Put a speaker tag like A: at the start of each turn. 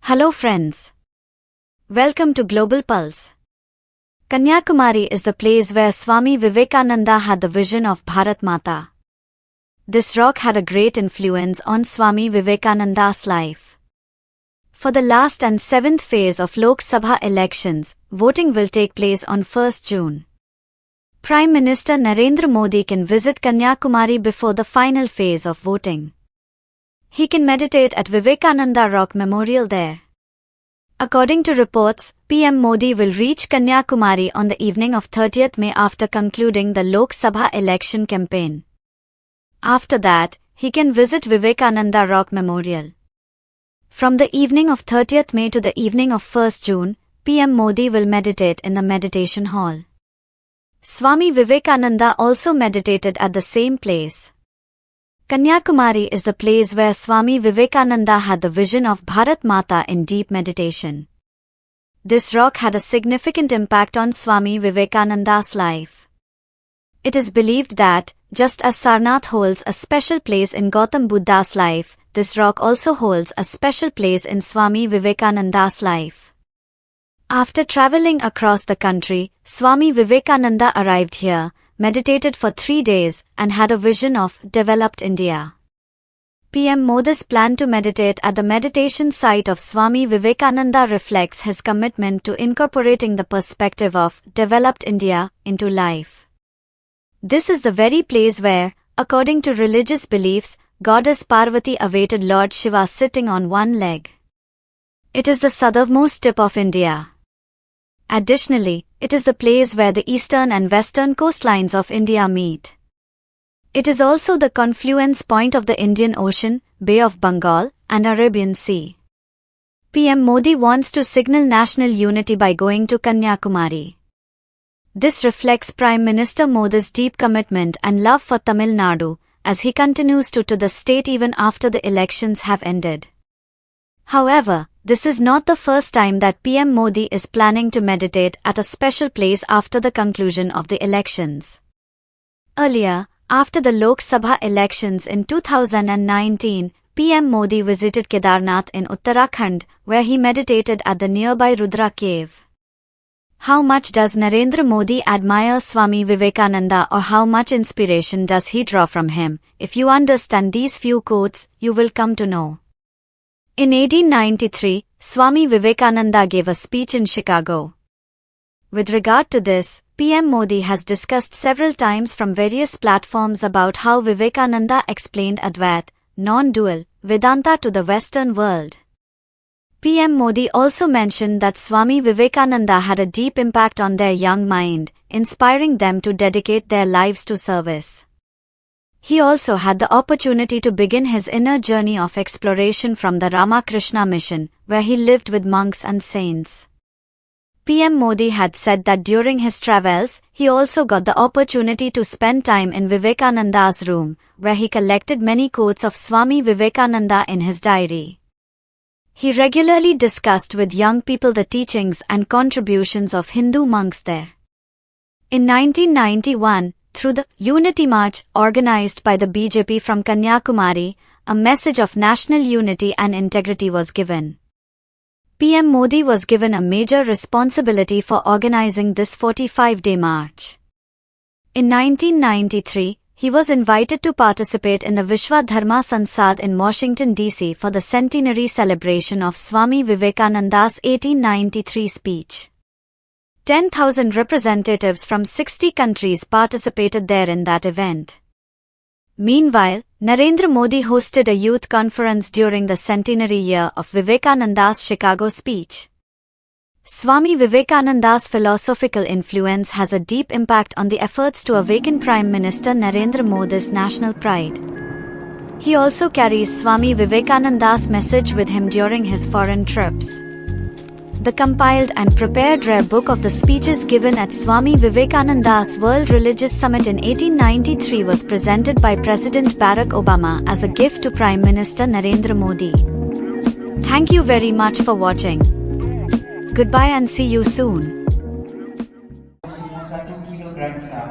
A: Hello friends. Welcome to Global Pulse. Kanyakumari is the place where Swami Vivekananda had the vision of Bharat Mata. This rock had a great influence on Swami Vivekananda's life. For the last and seventh phase of Lok Sabha elections, voting will take place on 1st June. Prime Minister Narendra Modi can visit Kanyakumari before the final phase of voting. He can meditate at Vivekananda Rock Memorial there. According to reports, PM Modi will reach Kanyakumari on the evening of 30th May after concluding the Lok Sabha election campaign. After that, he can visit Vivekananda Rock Memorial. From the evening of 30th May to the evening of 1st June, PM Modi will meditate in the meditation hall. Swami Vivekananda also meditated at the same place. Kanyakumari is the place where Swami Vivekananda had the vision of Bharat Mata in deep meditation. This rock had a significant impact on Swami Vivekananda's life. It is believed that, just as Sarnath holds a special place in Gautam Buddha's life, this rock also holds a special place in Swami Vivekananda's life. After traveling across the country, Swami Vivekananda arrived here, meditated for 3 days, and had a vision of developed India. PM Modi's plan to meditate at the meditation site of Swami Vivekananda reflects his commitment to incorporating the perspective of developed India into life. This is the very place where, according to religious beliefs, Goddess Parvati awaited Lord Shiva sitting on one leg. It is the southernmost tip of India. Additionally, it is the place where the eastern and western coastlines of India meet. It is also the confluence point of the Indian Ocean, Bay of Bengal, and Arabian Sea. PM Modi wants to signal national unity by going to Kanyakumari. This reflects Prime Minister Modi's deep commitment and love for Tamil Nadu, as he continues to the state even after the elections have ended. However, this is not the first time that PM Modi is planning to meditate at a special place after the conclusion of the elections. Earlier, after the Lok Sabha elections in 2019, PM Modi visited Kedarnath in Uttarakhand, where he meditated at the nearby Rudra cave. How much does Narendra Modi admire Swami Vivekananda, or how much inspiration does he draw from him? If you understand these few quotes, you will come to know. In 1893, Swami Vivekananda gave a speech in Chicago. With regard to this, PM Modi has discussed several times from various platforms about how Vivekananda explained Advait, non-dual, Vedanta to the Western world. PM Modi also mentioned that Swami Vivekananda had a deep impact on their young mind, inspiring them to dedicate their lives to service. He also had the opportunity to begin his inner journey of exploration from the Ramakrishna Mission, where he lived with monks and saints. PM Modi had said that during his travels, he also got the opportunity to spend time in Vivekananda's room, where he collected many quotes of Swami Vivekananda in his diary. He regularly discussed with young people the teachings and contributions of Hindu monks there. In 1991, through the Unity March organized by the BJP from Kanyakumari, a message of national unity and integrity was given. PM Modi was given a major responsibility for organizing this 45-day march. In 1993, he was invited to participate in the Vishwa Dharma Sansad in Washington, D.C. for the centenary celebration of Swami Vivekananda's 1893 speech. 10,000 representatives from 60 countries participated there in that event. Meanwhile, Narendra Modi hosted a youth conference during the centenary year of Vivekananda's Chicago speech. Swami Vivekananda's philosophical influence has a deep impact on the efforts to awaken Prime Minister Narendra Modi's national pride. He also carries Swami Vivekananda's message with him during his foreign trips. The compiled and prepared rare book of the speeches given at Swami Vivekananda's World Religious Summit in 1893 was presented by President Barack Obama as a gift to Prime Minister Narendra Modi. Thank you very much for watching. Goodbye and see you soon.
B: Satu kilogram sa